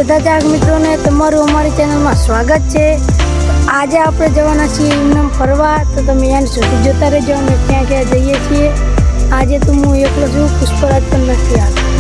બધા ચાહક મિત્રોને તમારું અમારી ચેનલમાં સ્વાગત છે। આજે આપણે જવાના છીએ ઇમનામ ફરવા, તો તમે યાર સુધી જોતા રહેજો અમે ક્યાં ક્યાં જઈએ છીએ। આજે તો હું એકલો છું, પુષ્પરાજ પણ નથી આવ્યો।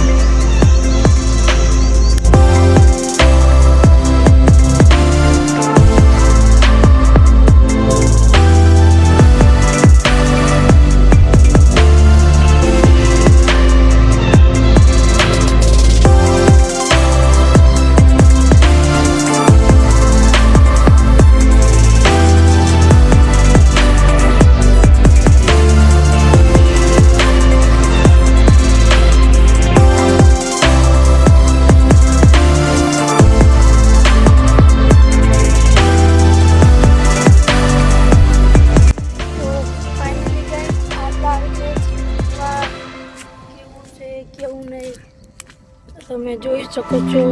કેવું નહીં તમે જોઈ શકો છો।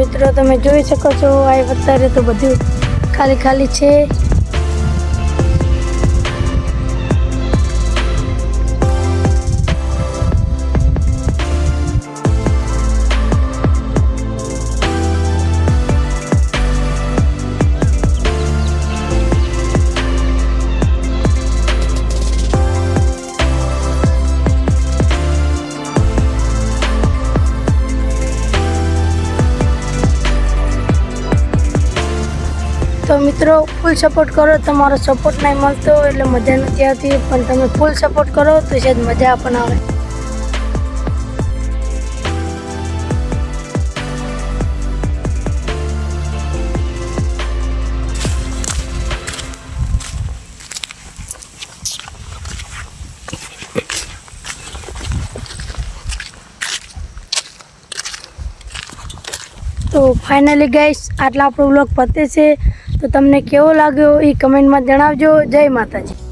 મિત્રો તમે જોઈ શકો છો આ અત્યારે તો બધું ખાલી ખાલી છે। તો મિત્રો ફૂલ સપોર્ટ કરો, તમારો સપોર્ટ નહીં મળતો એટલે મજા નથી આવતી, પણ તમે ફૂલ સપોર્ટ કરો તો શાયદ મજા પણ આવે। તો ફાઇનલી ગાઈસ આટલા આપણો વ્લોગ પતે છે। તો તમને કેવો લાગ્યો એ કમેન્ટમાં જણાવજો। જય માતાજી।